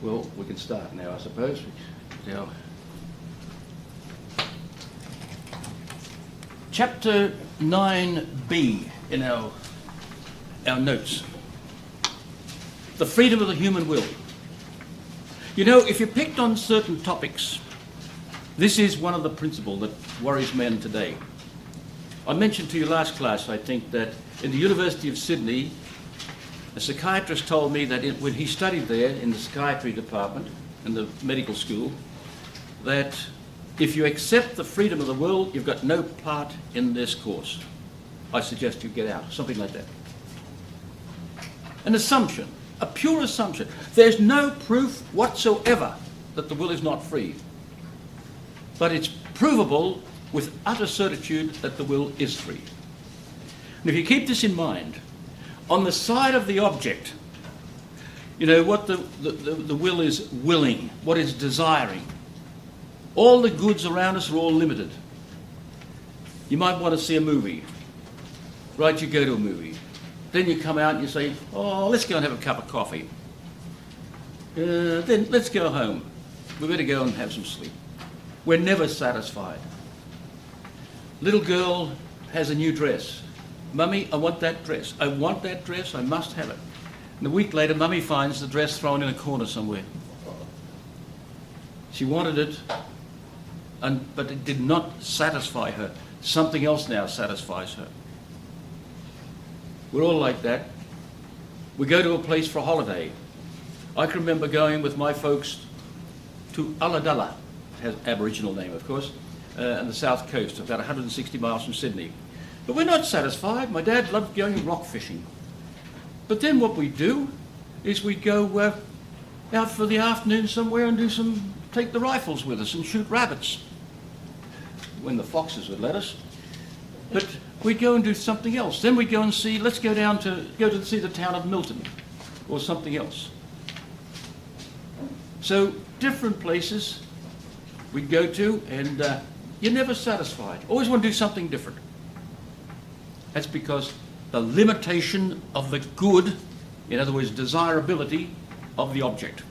Well, we can start now, I suppose. Now, chapter 9b in our notes. The freedom of the human will. You know, if you picked on certain topics, this is one of the principles that worries men today. I mentioned to you last class, I think, that in the University of Sydney, a psychiatrist told me that when he studied there in the psychiatry department in the medical school, that if you accept the freedom of the will, you've got no part in this course. I suggest you get out, something like that. An assumption, a pure assumption. There's no proof whatsoever that the will is not free. But it's provable with utter certitude that the will is free. And if you keep this in mind, on the side of the object, you know, what the will is willing, what is desiring. All the goods around us are all limited. You might want to see a movie. Right, you go to a movie. Then you come out and you say, oh, let's go and have a cup of coffee. Then let's go home. We better go and have some sleep. We're never satisfied. Little girl has a new dress. Mummy, I want that dress. I want that dress. I must have it. And a week later, Mummy finds the dress thrown in a corner somewhere. She wanted it, but it did not satisfy her. Something else now satisfies her. We're all like that. We go to a place for a holiday. I can remember going with my folks to Ulladulla. It has an Aboriginal name, of course, on the south coast, about 160 miles from Sydney. But we're not satisfied. My dad loved going rock fishing. But then what we do is we go out for the afternoon somewhere and take the rifles with us and shoot rabbits. When the foxes would let us. But we'd go and do something else. Then we'd go and see, let's go to see the town of Milton or something else. So different places we'd go to, and you're never satisfied. Always want to do something different. That's because the limitation of the good, in other words, desirability of the object.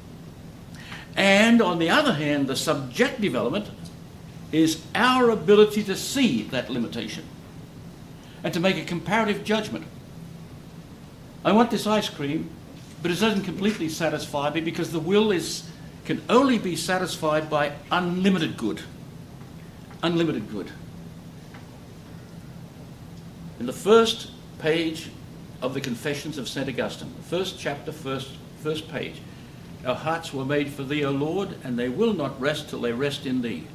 And on the other hand, the subjective element is our ability to see that limitation and to make a comparative judgment. I want this ice cream, but it doesn't completely satisfy me because the will can only be satisfied by unlimited good. Unlimited good. In the first page of the Confessions of St. Augustine, first chapter, first page, our hearts were made for thee, O Lord, and they will not rest till they rest in thee.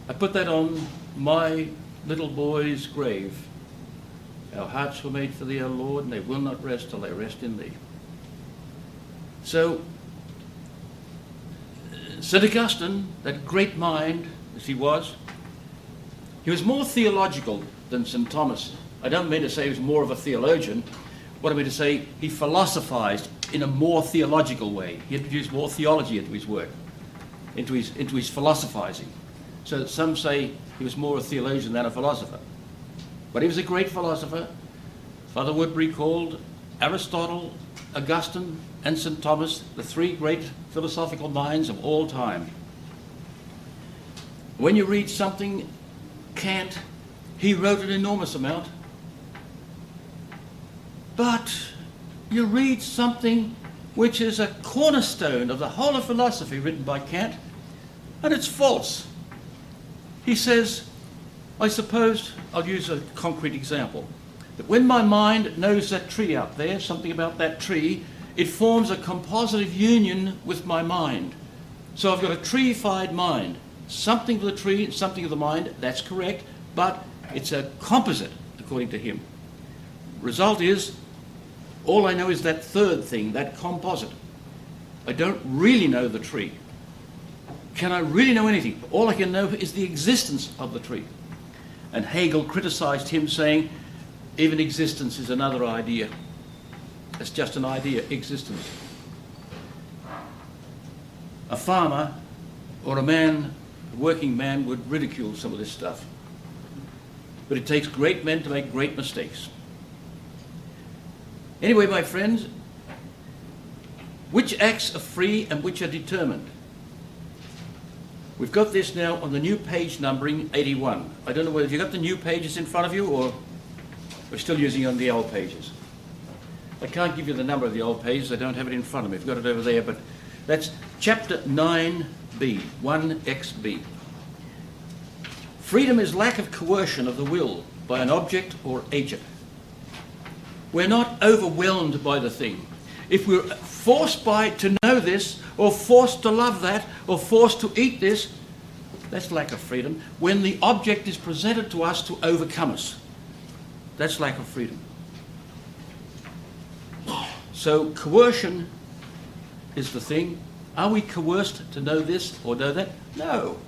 I put that on my little boy's grave. Our hearts were made for thee, O Lord, and they will not rest till they rest in thee. So, St. Augustine, that great mind as he was more theological than St. Thomas. I don't mean to say he was more of a theologian. What I mean to say, he philosophized in a more theological way. He introduced more theology into his work, into his philosophizing. So that some say he was more a theologian than a philosopher. But he was a great philosopher. Father Woodbury called Aristotle, Augustine, and St. Thomas the three great philosophical minds of all time. When you read something, Kant, he wrote an enormous amount. But you read something which is a cornerstone of the whole of philosophy written by Kant, and it's false. He says, I suppose, I'll use a concrete example, that when my mind knows that tree out there, something about that tree, it forms a compositive union with my mind. So I've got a tree-fied mind. Something of the tree, something of the mind, that's correct, but it's a composite, according to him. Result is, all I know is that third thing, that composite. I don't really know the tree. Can I really know anything? All I can know is the existence of the tree. And Hegel criticized him, saying, even existence is another idea. It's just an idea, existence. A farmer or a working man would ridicule some of this stuff. But it takes great men to make great mistakes. Anyway, my friends, Which acts are free and which are determined? We've got this now on the new page numbering 81. I don't know whether you've got the new pages in front of you or we're still using on the old pages. I can't give you the number of the old pages, I don't have it in front of me. I've got it over there, but that's chapter 9b, 1xb. Freedom is lack of coercion of the will by an object or agent. We're not overwhelmed by the thing. If we're forced to know this, or forced to love that, or forced to eat this, that's lack of freedom. When the object is presented to us to overcome us, that's lack of freedom. So coercion is the thing. Are we coerced to know this or know that? No.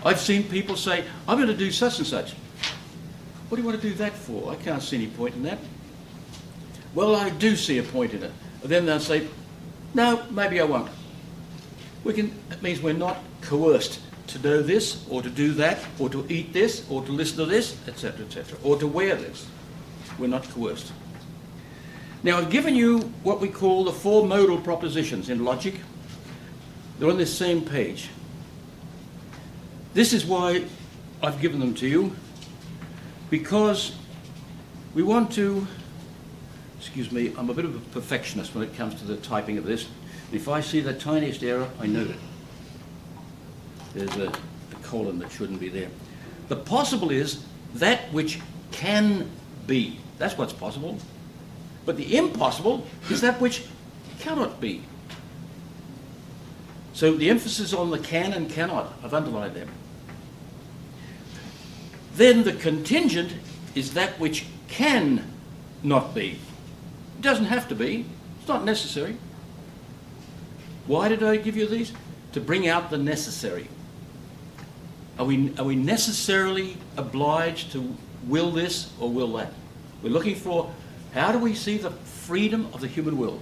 I've seen people say, I'm going to do such and such. What do you want to do that for? I can't see any point in that. Well, I do see a point in it. And then they'll say, no, maybe I won't. That means we're not coerced to know this, or to do that, or to eat this, or to listen to this, etc., or to wear this. We're not coerced. Now, I've given you what we call the four modal propositions in logic. They're on this same page. This is why I've given them to you, because we want to, excuse me, I'm a bit of a perfectionist when it comes to the typing of this. If I see the tiniest error, I note it. There's a colon that shouldn't be there. The possible is that which can be. That's what's possible. But the impossible is that which cannot be. So the emphasis on the can and cannot, I've underlined them. Then the contingent is that which can not be. It doesn't have to be. It's not necessary. Why did I give you these? To bring out the necessary. Are we necessarily obliged to will this or will that? We're looking for, how do we see the freedom of the human will?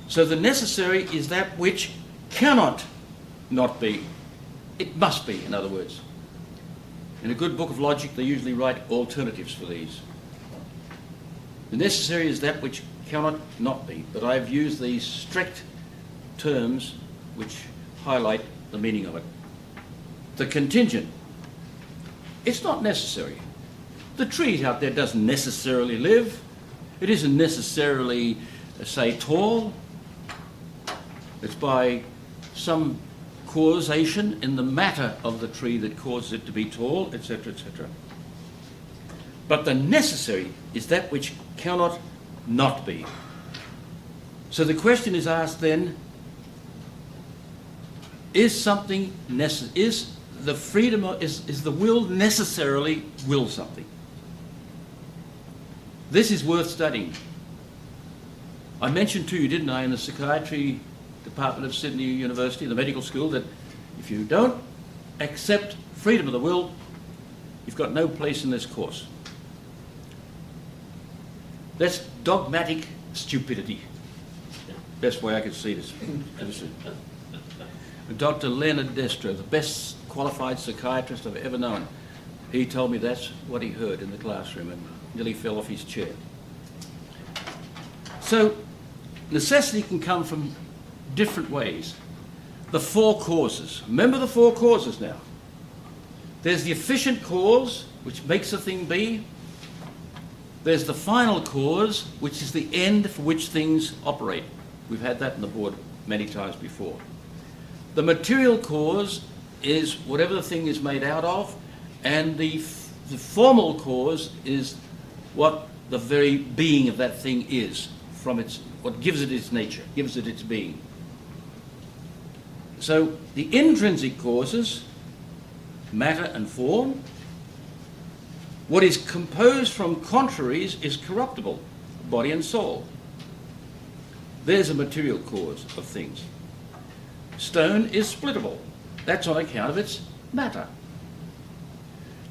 So the necessary is that which cannot not be. It must be, in other words. In a good book of logic, they usually write alternatives for these. The necessary is that which cannot not be. But I've used these strict terms which highlight the meaning of it. The contingent. It's not necessary. The tree out there doesn't necessarily live. It isn't necessarily, say, tall. It's by some causation in the matter of the tree that causes it to be tall, etc., etc. But the necessary is that which cannot not be. So the question is asked then, is the freedom, is the will necessarily will something? This is worth studying. I mentioned to you, didn't I, in the psychiatry department of Sydney University, the medical school, that if you don't accept freedom of the will, you've got no place in this course. That's dogmatic stupidity. Best way I could see this. Dr. Leonard Destro, the best qualified psychiatrist I've ever known, he told me that's what he heard in the classroom and nearly fell off his chair. So necessity can come from different ways. The four causes. Remember the four causes now. There's the efficient cause, which makes a thing be. There's the final cause, which is the end for which things operate. We've had that on the board many times before. The material cause is whatever the thing is made out of, and the formal cause is what the very being of that thing is, what gives it its nature, gives it its being. So the intrinsic causes, matter and form. What is composed from contraries is corruptible, body and soul. There's a material cause of things. Stone is splittable. That's on account of its matter.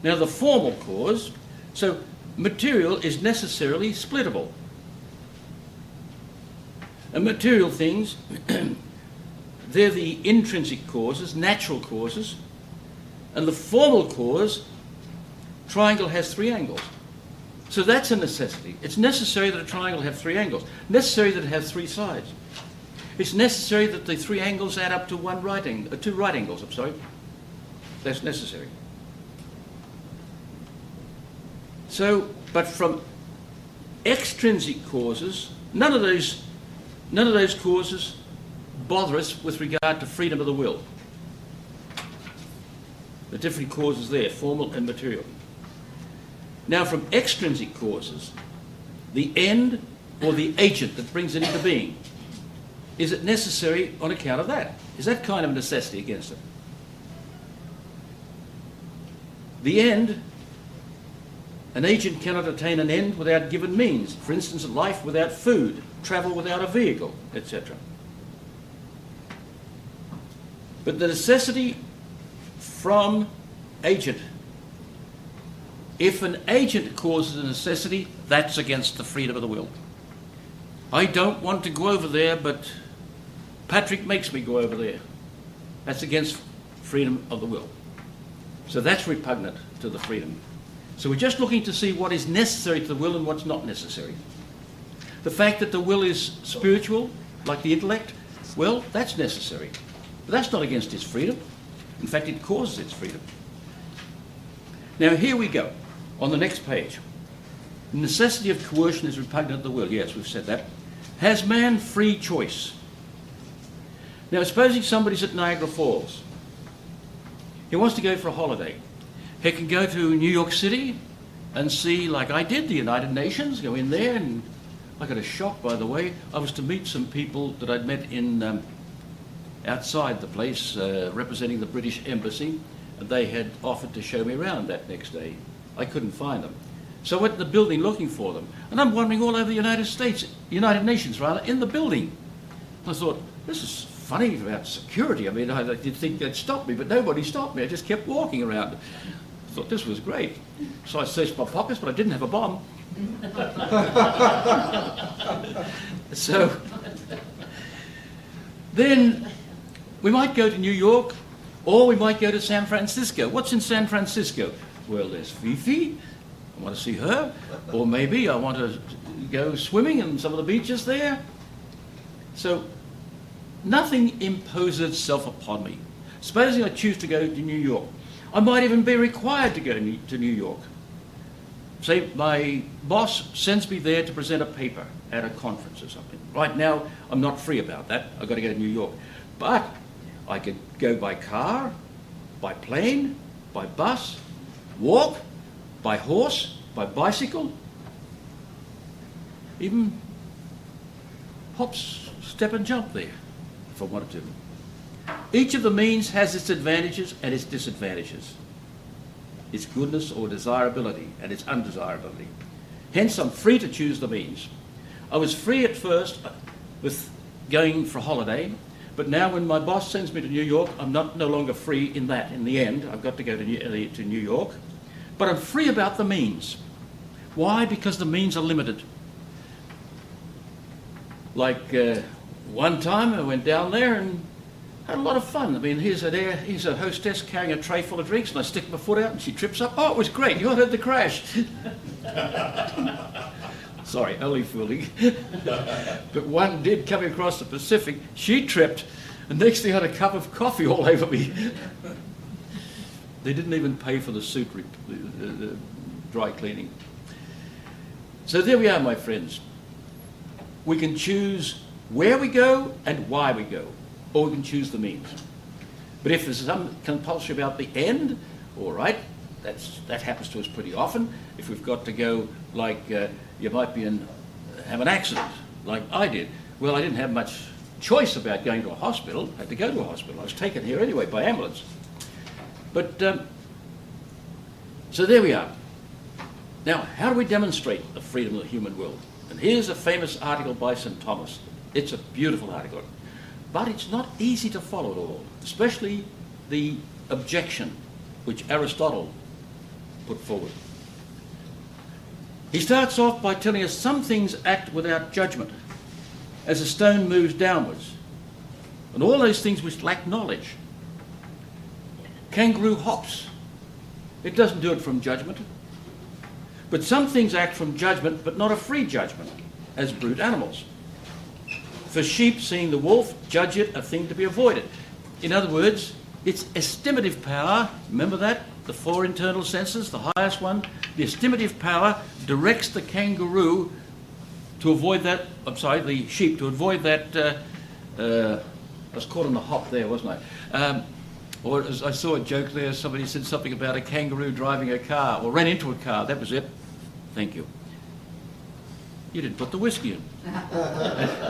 Now the formal cause, so material is necessarily splittable. And material things, they're the intrinsic causes, natural causes, and the formal cause, triangle has three angles. So that's a necessity. It's necessary that a triangle have 3 angles. Necessary that it have 3 sides. It's necessary that the 3 angles add up to 2 right angles. That's necessary. So, but from extrinsic causes, none of those causes bother us with regard to freedom of the will. The different causes there, formal and material. Now, from extrinsic causes, the end or the agent that brings it into being, is it necessary on account of that? Is that kind of necessity against it? The end, an agent cannot attain an end without given means. For instance, life without food, travel without a vehicle, etc. But the necessity from agent, if an agent causes a necessity, that's against the freedom of the will. I don't want to go over there, but Patrick makes me go over there. That's against freedom of the will. So that's repugnant to the freedom. So we're just looking to see what is necessary to the will and what's not necessary. The fact that the will is spiritual, like the intellect, well, that's necessary. But that's not against its freedom. In fact, it causes its freedom. Now here we go, on the next page. The necessity of coercion is repugnant to the will. Yes, we've said that. Has man free choice? Now, supposing somebody's at Niagara Falls. He wants to go for a holiday. He can go to New York City and see, like I did, the United Nations, go in there, and I got a shock, by the way. I was to meet some people that I'd met in outside the place, representing the British Embassy, and they had offered to show me around that next day. I couldn't find them. So I went to the building looking for them, and I'm wandering all over the United Nations, in the building. I thought, this is funny about security. I mean, I did think they'd stop me, but nobody stopped me. I just kept walking around. I thought this was great. So I searched my pockets, but I didn't have a bomb. So then we might go to New York, or we might go to San Francisco. What's in San Francisco? Well, there's Fifi. I want to see her. Or maybe I want to go swimming in some of the beaches there. So nothing imposes itself upon me. Supposing I choose to go to New York. I might even be required to go to New York. Say my boss sends me there to present a paper at a conference or something. Right now, I'm not free about that. I've got to go to New York. But I could go by car, by plane, by bus, walk, by horse, by bicycle, even hop, step and jump there if I wanted to. Each of the means has its advantages and its disadvantages, its goodness or desirability and its undesirability. Hence, I'm free to choose the means. I was free at first with going for a holiday, but now when my boss sends me to New York, I'm no longer free in that. In the end, I've got to go to New York. But I'm free about the means. Why? Because the means are limited. Like one time I went down there and had a lot of fun. I mean, here's a hostess carrying a tray full of drinks, and I stick my foot out and she trips up. Oh, it was great. You heard the crash. Sorry, only fooling. But one did coming across the Pacific. She tripped, and next thing I had a cup of coffee all over me. They didn't even pay for the suit dry cleaning. So there we are, my friends. We can choose where we go and why we go, or we can choose the means. But if there's some compulsion about the end, all right, that happens to us pretty often. If we've got to go, like you might have an accident, like I did. Well, I didn't have much choice about going to a hospital. I had to go to a hospital. I was taken here anyway by ambulance. But, so there we are. Now, how do we demonstrate the freedom of the human will? And here's a famous article by St. Thomas. It's a beautiful article. But it's not easy to follow it all, especially the objection which Aristotle put forward. He starts off by telling us some things act without judgment, as a stone moves downwards, and all those things which lack knowledge. Kangaroo hops. It doesn't do it from judgment. But some things act from judgment, but not a free judgment, as brute animals. For sheep, seeing the wolf, judge it a thing to be avoided. In other words, its estimative power, remember that? The 4 internal senses, the highest one, the estimative power directs the kangaroo to avoid that, the sheep, to avoid that, I was caught on the hop there, wasn't I? Or as I saw a joke there, somebody said something about a kangaroo driving a car, or ran into a car, that was it. Thank you. You didn't put the whiskey in.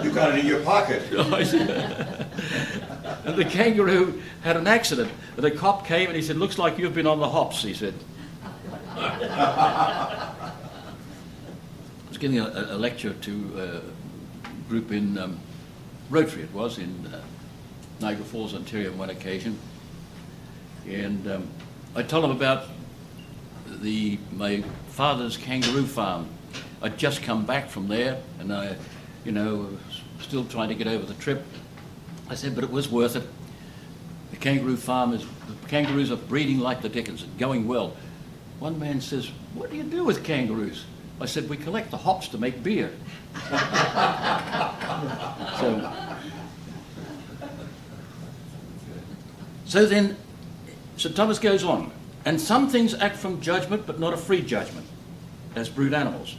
You got it in your pocket. And the kangaroo had an accident. The cop came and he said, "Looks like you've been on the hops," he said. I was giving a lecture to a group in Rotary, it was, in Niagara Falls, Ontario, on one occasion. And I told them about my father's kangaroo farm. I'd just come back from there, and I, still trying to get over the trip. I said, but it was worth it. The kangaroos are breeding like the dickens and going well. One man says, "What do you do with kangaroos?" I said, "We collect the hops to make beer." So then, St. Thomas goes on, and some things act from judgment, but not a free judgment, as brute animals.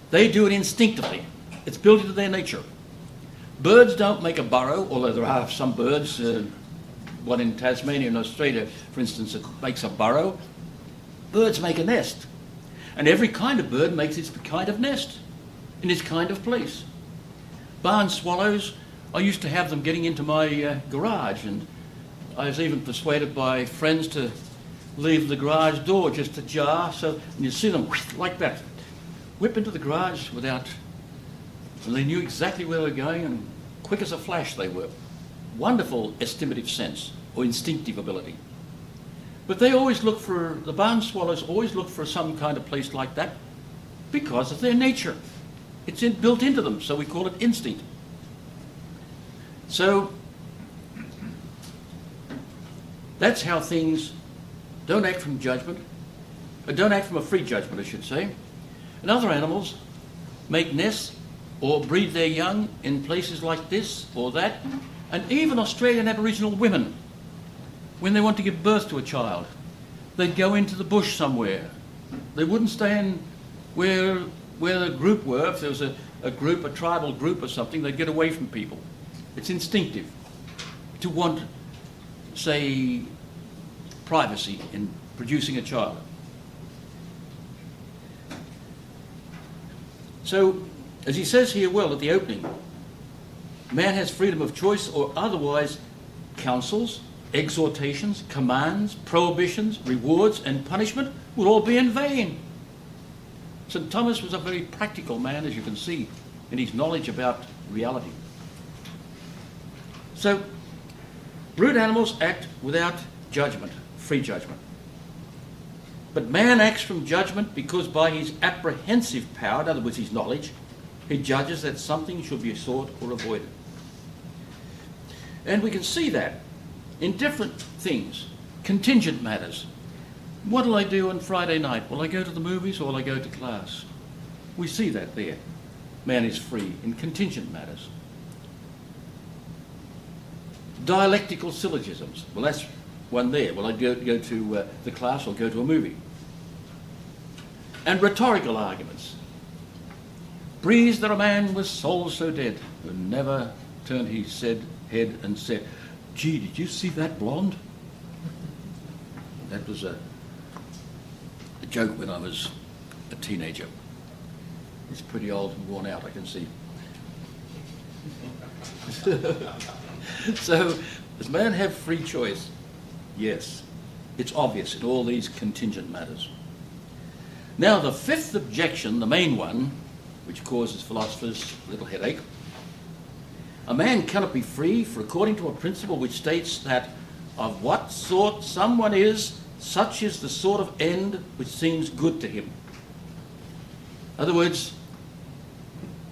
They do it instinctively. It's built into their nature. Birds don't make a burrow, although there are some birds, one in Tasmania and Australia, for instance, that makes a burrow. Birds make a nest. And every kind of bird makes its kind of nest in its kind of place. Barn swallows, I used to have them getting into my garage, and I was even persuaded by friends to leave the garage door just ajar, and you see them like that, whip into the garage and they knew exactly where they were going, and quick as a flash they were. Wonderful estimative sense or instinctive ability. But the barn swallows always look for some kind of place like that because of their nature. It's built into them, so we call it instinct. So that's how things don't act from judgment, or don't act from a free judgment, I should say. And other animals make nests or breed their young in places like this or that. And even Australian Aboriginal women, when they want to give birth to a child, they'd go into the bush somewhere. They wouldn't stay in where the group were. If there was a tribal group or something, they'd get away from people. It's instinctive to want, say, privacy in producing a child. So, as he says here well at the opening, man has freedom of choice, or otherwise counsels, exhortations, commands, prohibitions, rewards and punishment would all be in vain. St. Thomas was a very practical man, as you can see, in his knowledge about reality. So, brute animals act without judgment, free judgment. But man acts from judgment because by his apprehensive power, in other words his knowledge, he judges that something should be sought or avoided. And we can see that in different things, contingent matters. What will I do on Friday night? Will I go to the movies or will I go to class? We see that there. Man is free in contingent matters. Dialectical syllogisms. Well, that's one there. Will I go to the class or go to a movie? And rhetorical arguments. Breathes there a man with soul so dead, who never turned his head and said, "Gee, did you see that blonde?" That was a joke when I was a teenager. It's pretty old and worn out, I can see. So, does man have free choice? Yes. It's obvious in all these contingent matters. Now, the fifth objection, the main one, which causes philosophers a little headache, a man cannot be free, for according to a principle which states that of what sort someone is, such is the sort of end which seems good to him. In other words,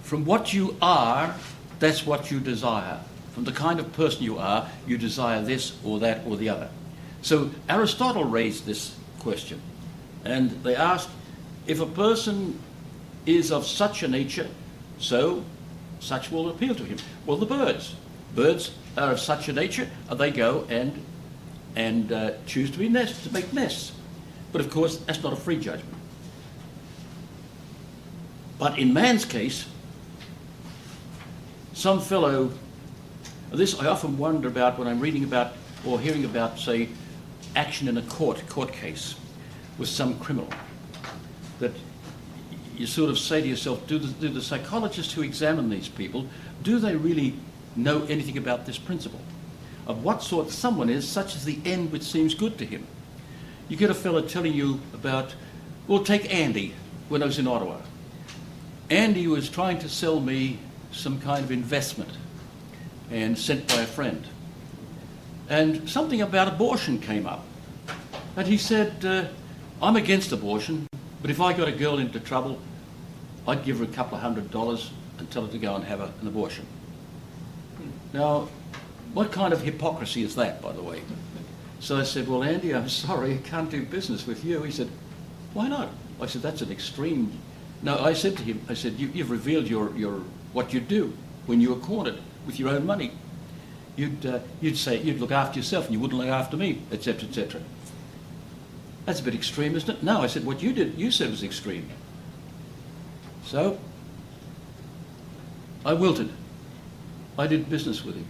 from what you are, that's what you desire. From the kind of person you are, you desire this or that or the other. So Aristotle raised this question, and they asked, if a person is of such a nature, so such will appeal to him. Well, the birds. Birds are of such a nature, they go and choose to make nests. But of course, that's not a free judgment. But in man's case, some fellow, this I often wonder about when I'm reading about or hearing about, say, action in a court case with some criminal, that you sort of say to yourself, do the psychologists who examine these people, do they really know anything about this principle? Of what sort someone is, such as the end which seems good to him. You get a fellow telling you about, well, take Andy when I was in Ottawa. Andy was trying to sell me some kind of investment and sent by a friend. And something about abortion came up. And he said, I'm against abortion, but if I got a girl into trouble, I'd give her a couple of $100 and tell her to go and have an abortion. Now, what kind of hypocrisy is that, by the way? So I said, well, Andy, I'm sorry, I can't do business with you. He said, why not? I said, that's an extreme. No, I said to him, I said, you've revealed what you'd do when you were cornered with your own money. You'd say, you'd look after yourself and you wouldn't look after me, etc., etc. That's a bit extreme, isn't it? No, I said, what you did, you said was extreme. So, I wilted. I did business with him.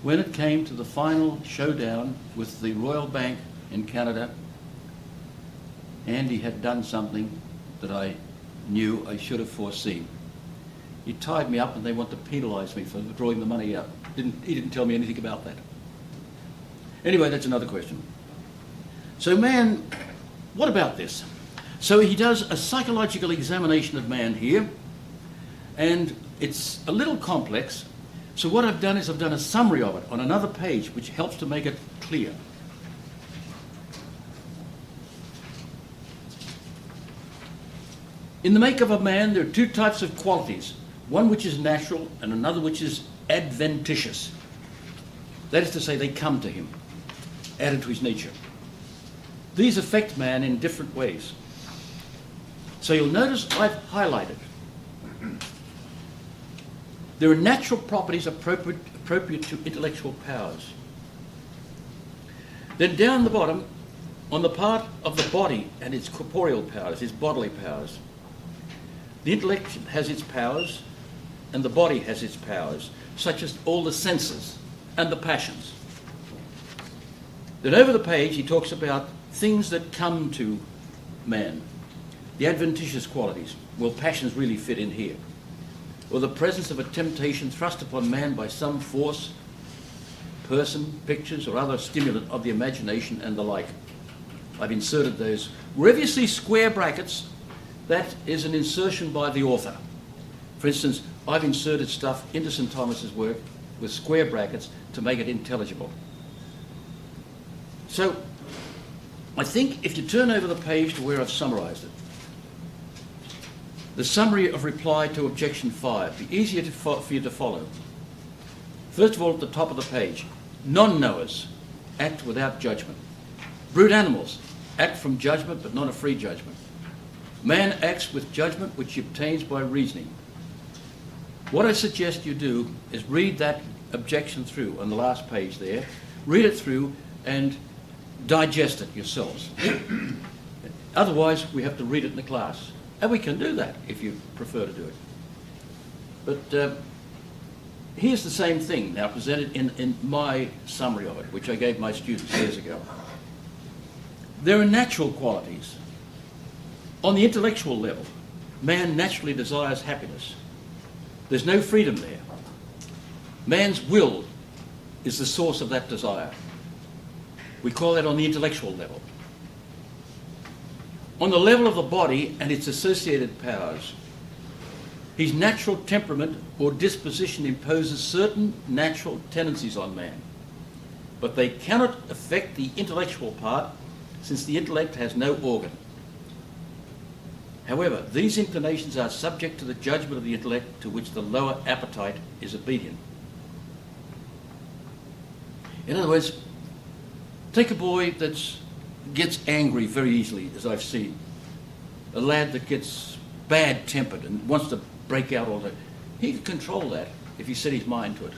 When it came to the final showdown with the Royal Bank in Canada, Andy had done something that I knew I should have foreseen. He tied me up and they want to penalise me for drawing the money out. He didn't tell me anything about that. Anyway, that's another question. So man, what about this? So he does a psychological examination of man here, and it's a little complex. So what I've done is I've done a summary of it on another page, which helps to make it clear. In the make of a man, there are two types of qualities. One which is natural and another which is adventitious. That is to say, they come to him, added to his nature. These affect man in different ways. So you'll notice I've highlighted. There are natural properties appropriate to intellectual powers. Then down the bottom, on the part of the body and its corporeal powers, its bodily powers, the intellect has its powers and the body has its powers, such as all the senses and the passions. Then over the page he talks about things that come to man, the adventitious qualities. Well, passions really fit in here. Or the presence of a temptation thrust upon man by some force, person, pictures, or other stimulant of the imagination and the like. I've inserted those. Wherever you see square brackets, that is an insertion by the author. For instance, I've inserted stuff into St. Thomas's work with square brackets to make it intelligible. So, I think if you turn over the page to where I've summarised it, the summary of reply to objection 5, be easier for you to follow. First of all, at the top of the page, non-knowers act without judgment. Brute animals act from judgment, but not a free judgment. Man acts with judgment which he obtains by reasoning. What I suggest you do is read that objection through on the last page there, read it through and digest it yourselves. Otherwise, we have to read it in the class. And we can do that if you prefer to do it. But here's the same thing now presented in my summary of it, which I gave my students years ago. There are natural qualities. On the intellectual level, man naturally desires happiness. There's no freedom there. Man's will is the source of that desire. We call that on the intellectual level. On the level of the body and its associated powers, his natural temperament or disposition imposes certain natural tendencies on man, but they cannot affect the intellectual part, since the intellect has no organ. However, these inclinations are subject to the judgment of the intellect, to which the lower appetite is obedient. In other words, take a boy that gets angry very easily, as I've seen. a lad that gets bad-tempered and wants to break out all the time. He can control that if he set his mind to it.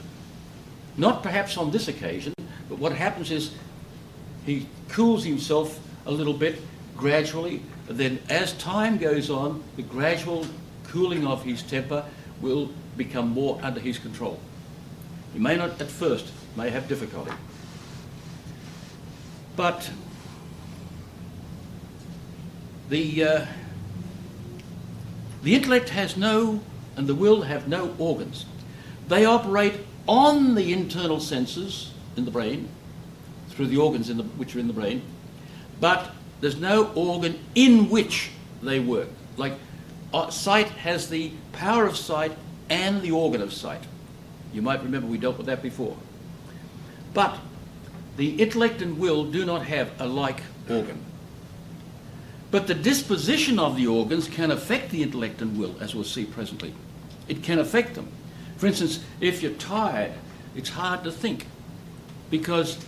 Not perhaps on this occasion, but what happens is he cools himself a little bit gradually. Then as time goes on, the gradual cooling of his temper will become more under his control. He may not at first, may have difficulty. But the intellect has no, and the will have no organs. They operate on the internal senses in the brain, through the organs which are in the brain, but there's no organ in which they work. Like sight has the power of sight and the organ of sight. You might remember we dealt with that before. But the intellect and will do not have a like organ. But the disposition of the organs can affect the intellect and will, as we'll see presently. It can affect them. For instance, if you're tired, it's hard to think because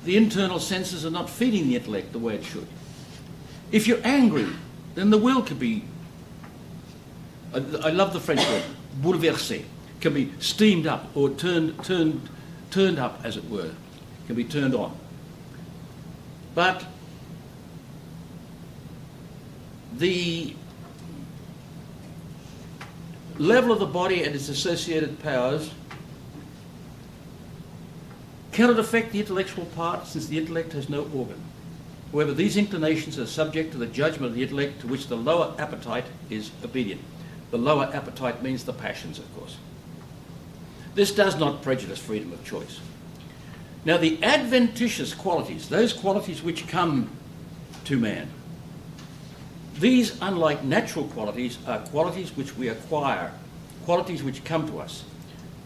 the internal senses are not feeding the intellect the way it should. If you're angry, then the will can be, I love the French word, bouleversé, can be steamed up or turned up, as it were, can be turned on. But the level of the body and its associated powers cannot affect the intellectual part since the intellect has no organ. However, these inclinations are subject to the judgment of the intellect to which the lower appetite is obedient. The lower appetite means the passions, of course. This does not prejudice freedom of choice. Now, the adventitious qualities, those qualities which come to man, these, unlike natural qualities, are qualities which we acquire, qualities which come to us.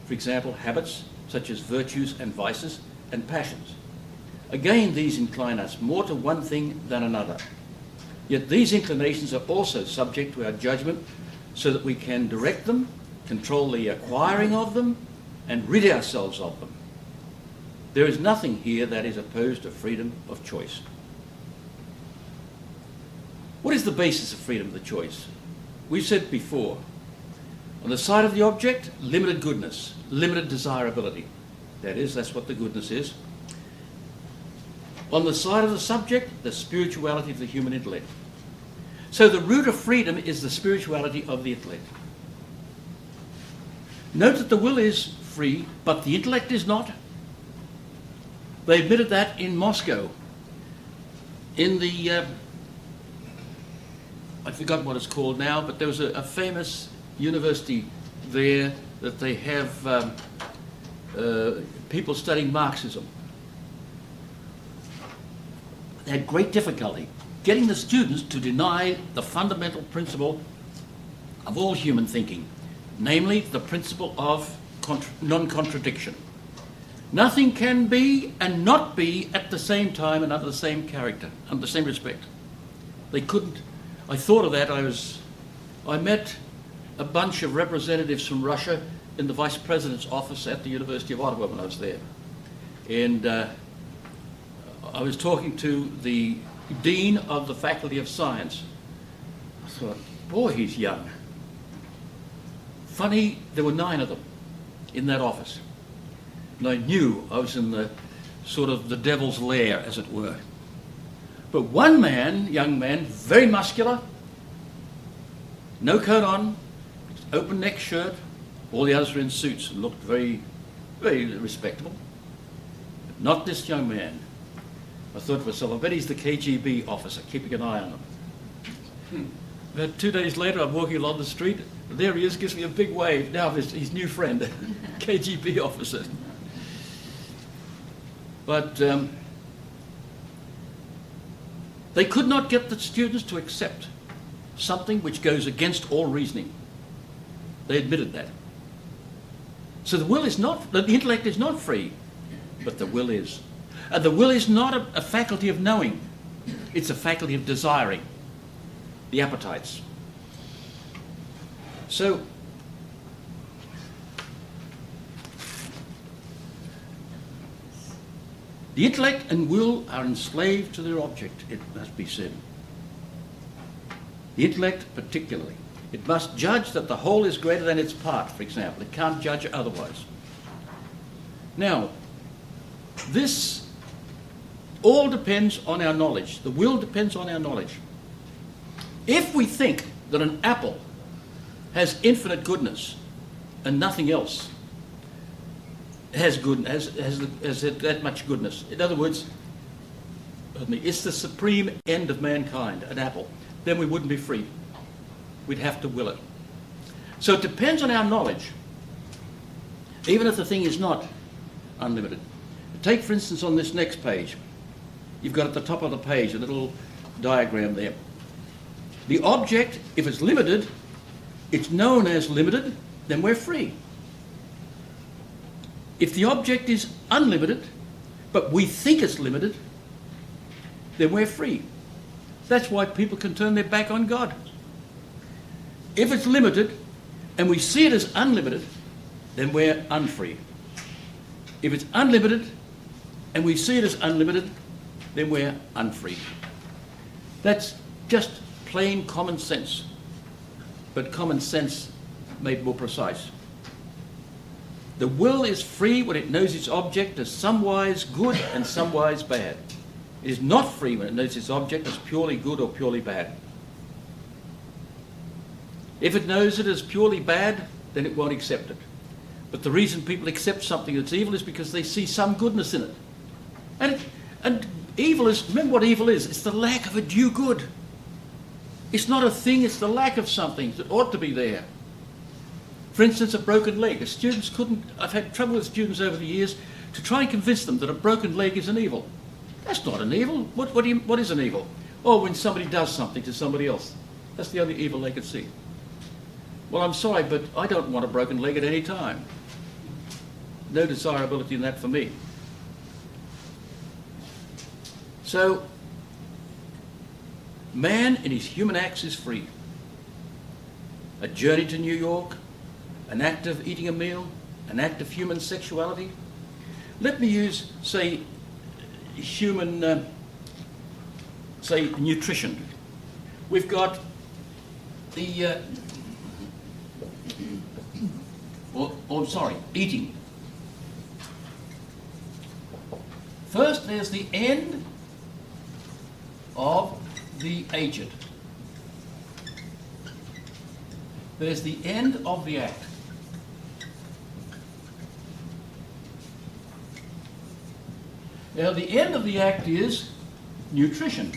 For example, habits, such as virtues and vices, and passions. Again, these incline us more to one thing than another. Yet these inclinations are also subject to our judgment so that we can direct them, control the acquiring of them, and rid ourselves of them. There is nothing here that is opposed to freedom of choice. What is the basis of freedom of the choice? We've said before, on the side of the object, limited goodness, limited desirability. That is, that's what the goodness is. On the side of the subject, the spirituality of the human intellect. So the root of freedom is the spirituality of the intellect. Note that the will is free, but the intellect is not. They admitted that in Moscow. In the, I forgot what it's called now, but there was a famous university there that they have people studying Marxism. They had great difficulty getting the students to deny the fundamental principle of all human thinking, namely the principle of non-contradiction. Nothing can be and not be at the same time and under the same character, under the same respect. They couldn't. I thought of that. I met a bunch of representatives from Russia in the Vice President's office at the University of Ottawa when I was there. And I was talking to the Dean of the Faculty of Science. I thought, boy, he's young. Funny, there were 9 of them in that office. And I knew I was in the sort of the devil's lair, as it were. But one man, young man, very muscular, no coat on, open neck shirt, all the others were in suits and looked very, very respectable. But not this young man. I thought to myself, I bet he's the KGB officer, keeping an eye on him. About 2 days later, I'm walking along the street, and there he is, gives me a big wave. Now his new friend, KGB officer. But they could not get the students to accept something which goes against all reasoning. They admitted that. So the will is not, the intellect is not free, but the will is. And the will is not a faculty of knowing, it's a faculty of desiring, the appetites. So, the intellect and will are enslaved to their object, it must be said. The intellect particularly. It must judge that the whole is greater than its part, for example. It can't judge otherwise. Now, this all depends on our knowledge. The will depends on our knowledge. If we think that an apple has infinite goodness and nothing else has that much goodness, in other words, it's the supreme end of mankind, an apple, then we wouldn't be free. We'd have to will it. So it depends on our knowledge, even if the thing is not unlimited. Take, for instance, on this next page, you've got at the top of the page a little diagram there. The object, if it's limited, it's known as limited, then we're free. If the object is unlimited, but we think it's limited, then we're free. That's why people can turn their back on God. If it's limited, and we see it as unlimited, then we're unfree. If it's unlimited, and we see it as unlimited, then we're unfree. That's just plain common sense, but common sense made more precise. The will is free when it knows its object as somewise good and somewise bad. It is not free when it knows its object as purely good or purely bad. If it knows it as purely bad, then it won't accept it. But the reason people accept something that's evil is because they see some goodness in it. And evil is, remember what evil is? It's the lack of a due good. It's not a thing, it's the lack of something that ought to be there. For instance, a broken leg. I've had trouble with students over the years to try and convince them that a broken leg is an evil. That's not an evil. What is an evil? Oh, when somebody does something to somebody else. That's the only evil they could see. Well, I'm sorry, but I don't want a broken leg at any time. No desirability in that for me. So, man in his human acts is free. A journey to New York, an act of eating a meal, an act of human sexuality. Let me use, say, human, say, nutrition. We've got the, eating. First, there's the end of the agent. There's the end of the act. Now, the end of the act is nutrition.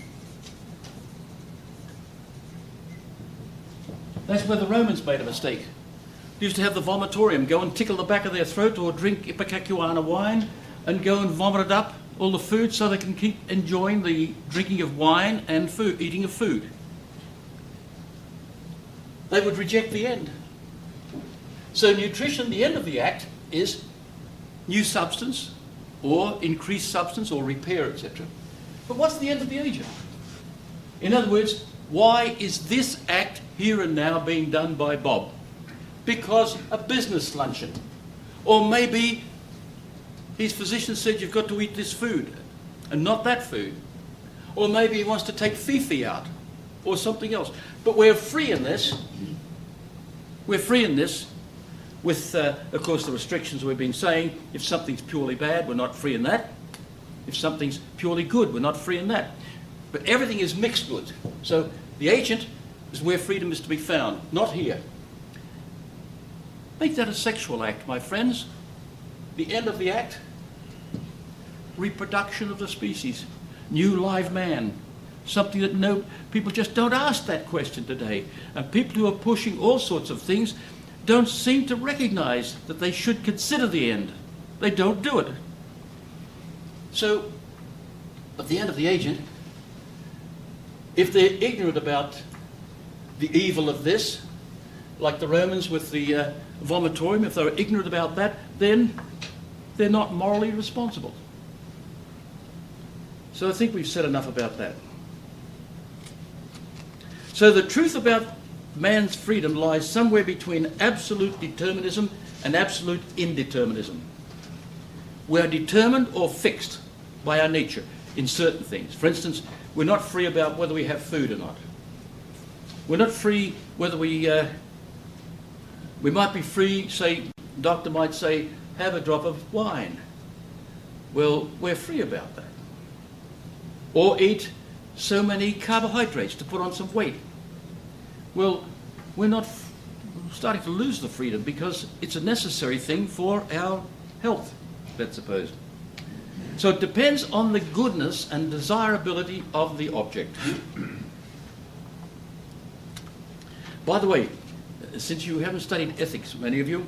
That's where the Romans made a mistake. They used to have the vomitorium, go and tickle the back of their throat or drink ipecacuanha wine and go and vomit it up, all the food, so they can keep enjoying the drinking of wine and food, eating of food. They would reject the end. So nutrition, the end of the act, is new substance, or increased substance, or repair, etc. But what's the end of the agent? In other words, why is this act here and now being done by Bob? Because a business luncheon. Or maybe his physician said you've got to eat this food and not that food. Or maybe he wants to take Fifi out or something else. But we're free in this. We're free in this with, of course, the restrictions we've been saying. If something's purely bad, we're not free in that. If something's purely good, we're not free in that. But everything is mixed goods. So the agent is where freedom is to be found, not here. Make that a sexual act, my friends. The end of the act, reproduction of the species, new live man. Something that people just don't ask that question today. And people who are pushing all sorts of things don't seem to recognize that they should consider the end. They don't do it. So, at the end of the agent, if they're ignorant about the evil of this, like the Romans with the vomitorium, if they're ignorant about that, then they're not morally responsible. So I think we've said enough about that. So the truth about man's freedom lies somewhere between absolute determinism and absolute indeterminism. We are determined or fixed by our nature in certain things. For instance, we're not free about whether we have food or not. We're not free whether we might be free, say, doctor might say, have a drop of wine. Well, we're free about that. Or eat so many carbohydrates to put on some weight. Well, we're not starting to lose the freedom because it's a necessary thing for our health, let's suppose. So it depends on the goodness and desirability of the object. By the way, since you haven't studied ethics, many of you,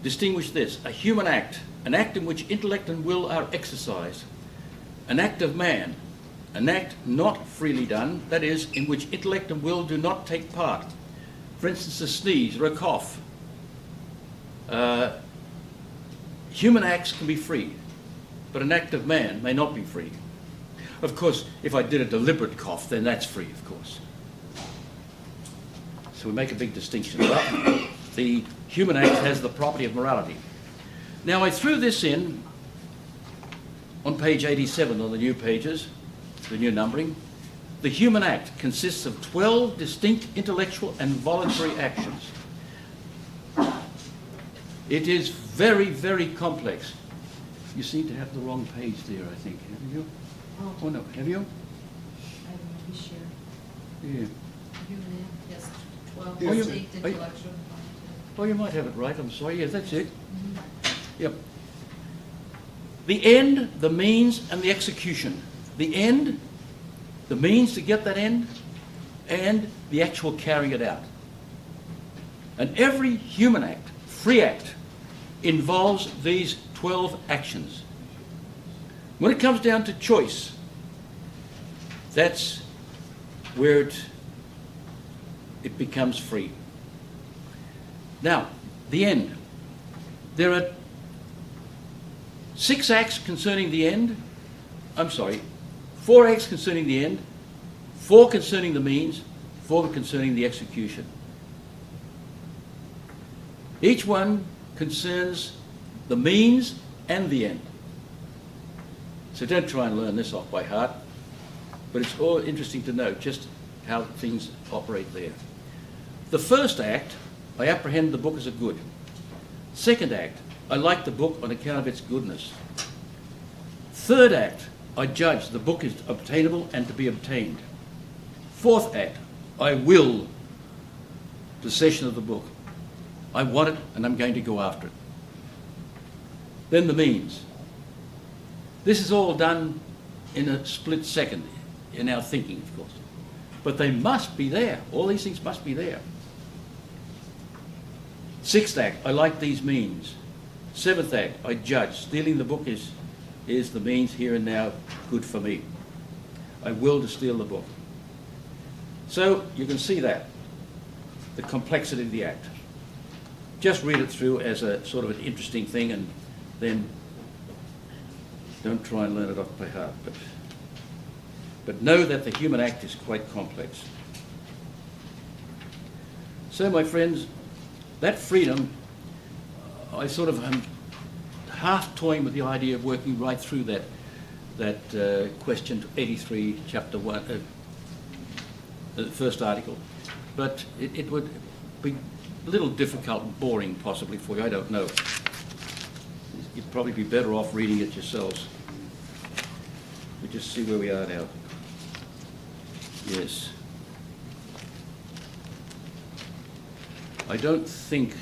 distinguish this: a human act, an act in which intellect and will are exercised, an act of man, an act not freely done, that is, in which intellect and will do not take part. For instance, a sneeze or a cough. Human acts can be free, but an act of man may not be free. Of course, if I did a deliberate cough, then that's free, of course. So we make a big distinction. But the human act has the property of morality. Now, I threw this in on page 87 on the new pages, the new numbering. The human act consists of 12 distinct intellectual and voluntary actions. It is very, very complex. You seem to have the wrong page there, I think. Have you? Oh no, have you? I have a share. Yeah. Human act, yes, 12 Oh, you- distinct intellectual. Oh, you might have it right. I'm sorry. Yes, that's it. Yep. The end, the means, and the execution. The end, the means to get that end, and the actual carrying it out. And every human act, free act, involves these 12 actions. When it comes down to choice, that's where it becomes free. Now, the end. There are 6 acts concerning the end. 4 acts concerning the end, 4 concerning the means, 4 concerning the execution. Each one concerns the means and the end. So don't try and learn this off by heart, but it's all interesting to know just how things operate there. The first act, I apprehend the book as a good. Second act, I like the book on account of its goodness. Third act, I judge the book is obtainable and to be obtained. Fourth act, I will possession of the book. I want it and I'm going to go after it. Then the means. This is all done in a split second in our thinking, of course. But they must be there. All these things must be there. Sixth act, I like these means. Seventh act, I judge. Stealing the book is the means here and now good for me. I will to steal the book. So you can see that, the complexity of the act. Just read it through as a sort of an interesting thing and then don't try and learn it off by heart. But know that the human act is quite complex. So my friends, that freedom, I sort of am half toying with the idea of working right through that question 83, chapter 1, the first article. But it would be a little difficult and boring possibly for you, I don't know. You'd probably be better off reading it yourselves. We just see where we are now. Yes. I don't think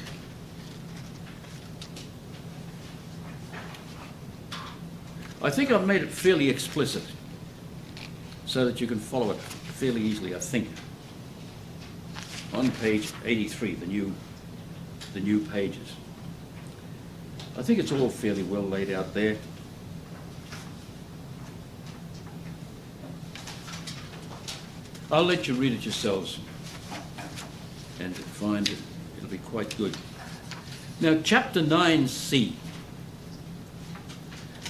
I've made it fairly explicit so that you can follow it fairly easily, I think. On page 83, the new pages. I think it's all fairly well laid out there. I'll let you read it yourselves and find it. It'll be quite good. Now, chapter 9c.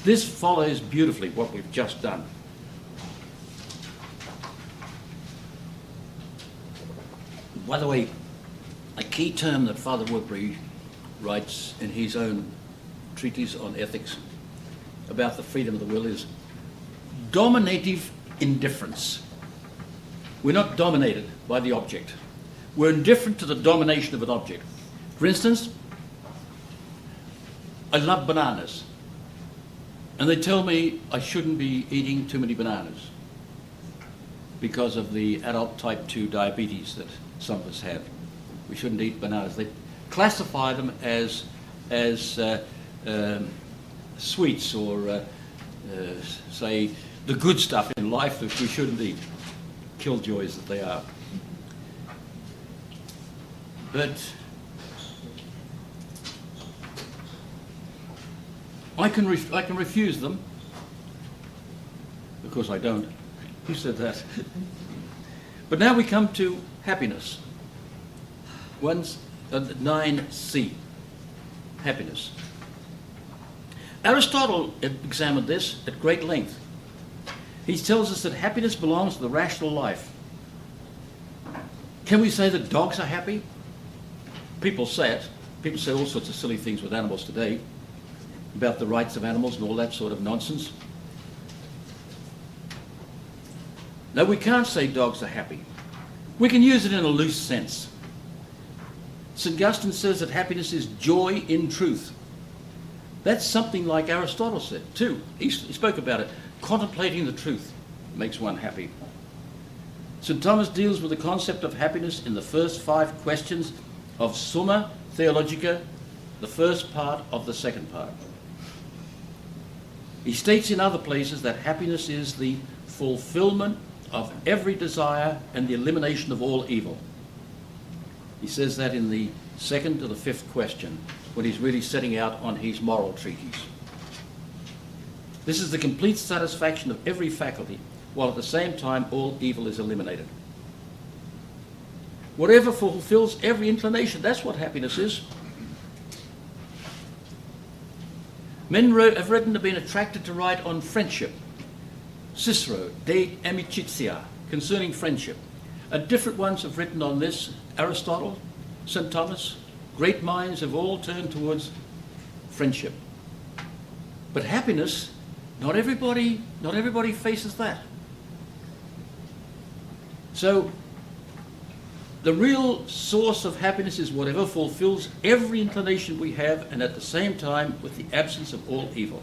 This follows beautifully what we've just done. By the way, a key term that Father Woodbury writes in his own treatise on ethics about the freedom of the will is dominative indifference. We're not dominated by the object. We're indifferent to the domination of an object. For instance, I love bananas. And they tell me I shouldn't be eating too many bananas because of the adult type 2 diabetes that some of us have. We shouldn't eat bananas. They classify them as sweets or, say, the good stuff in life that we shouldn't eat. Killjoys that they are. But I can refuse them. Of course I don't. Who said that? But now we come to happiness. 9c. Happiness. Aristotle examined this at great length. He tells us that happiness belongs to the rational life. Can we say that dogs are happy? People say it. People say all sorts of silly things with animals today about the rights of animals and all that sort of nonsense. No, we can't say dogs are happy. We can use it in a loose sense. St. Augustine says that happiness is joy in truth. That's something like Aristotle said too. He spoke about it. Contemplating the truth makes one happy. St. Thomas deals with the concept of happiness in the first 5 questions of Summa Theologica, the first part of the second part. He states in other places that happiness is the fulfillment of every desire and the elimination of all evil. He says that in the 2nd to the 5th question, when he's really setting out on his moral treatise. This is the complete satisfaction of every faculty, while at the same time all evil is eliminated. Whatever fulfills every inclination, that's what happiness is. Men have written, have been attracted to write on friendship. Cicero, De Amicitia, concerning friendship. And different ones have written on this. Aristotle, St. Thomas, great minds have all turned towards friendship. But happiness, not everybody faces that. So, the real source of happiness is whatever fulfills every inclination we have, and at the same time with the absence of all evil.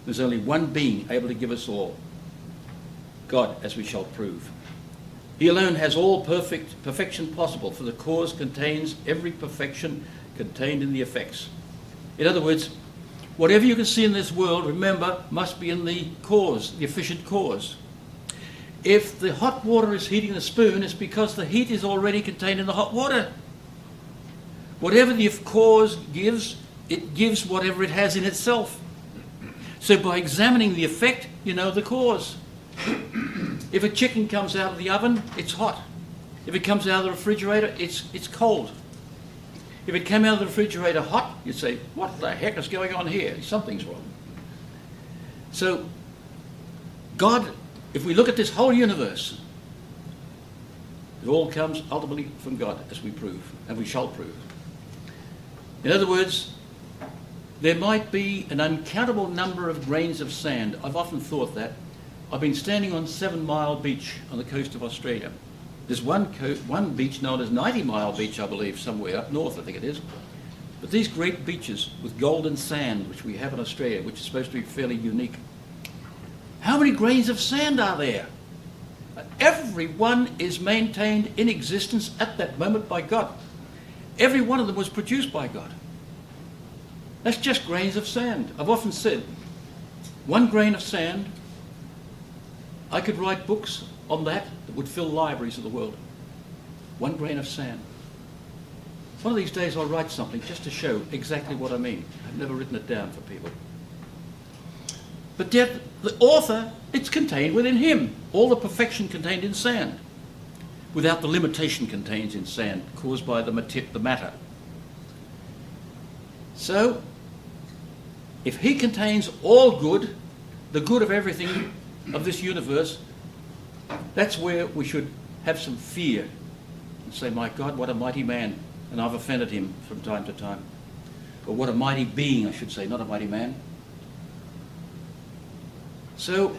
There's only one being able to give us all. God, as we shall prove. He alone has all perfection possible, for the cause contains every perfection contained in the effects. In other words, whatever you can see in this world, remember, must be in the cause, the efficient cause. If the hot water is heating the spoon, it's because the heat is already contained in the hot water. Whatever the cause gives, it gives whatever it has in itself. So by examining the effect, you know the cause. If a chicken comes out of the oven, it's hot. If it comes out of the refrigerator, it's cold. If it came out of the refrigerator hot, you'd say, what the heck is going on here? Something's wrong. So God, if we look at this whole universe, it all comes ultimately from God, as we prove, and we shall prove. In other words, there might be an uncountable number of grains of sand. I've often thought that. I've been standing on 7 Mile Beach on the coast of Australia. There's one beach known as 90 Mile Beach, I believe, somewhere up north, I think it is. But these great beaches with golden sand, which we have in Australia, which is supposed to be fairly unique. How many grains of sand are there? Every one is maintained in existence at that moment by God. Every one of them was produced by God. That's just grains of sand. I've often said, 1 grain of sand, I could write books on that would fill libraries of the world. 1 grain of sand. One of these days I'll write something just to show exactly what I mean. I've never written it down for people. But yet, the author, it's contained within him. All the perfection contained in sand, without the limitation contained in sand, caused by the matter. So, if he contains all good, the good of everything of this universe, that's where we should have some fear and say, my God, what a mighty man, and I've offended him from time to time. Or what a mighty being, I should say, not a mighty man. So,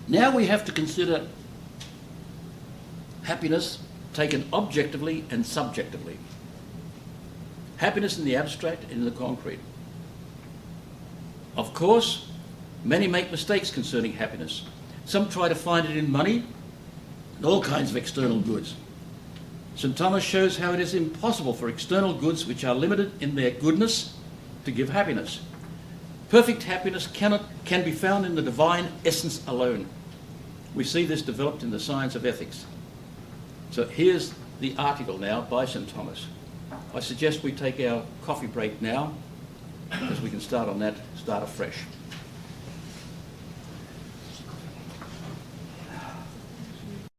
now we have to consider happiness taken objectively and subjectively. Happiness in the abstract and in the concrete. Of course, many make mistakes concerning happiness. Some try to find it in money and all kinds of external goods. St. Thomas shows how it is impossible for external goods which are limited in their goodness to give happiness. Perfect happiness can be found in the divine essence alone. We see this developed in the science of ethics. So here's the article now by St. Thomas. I suggest we take our coffee break now, because we can start afresh.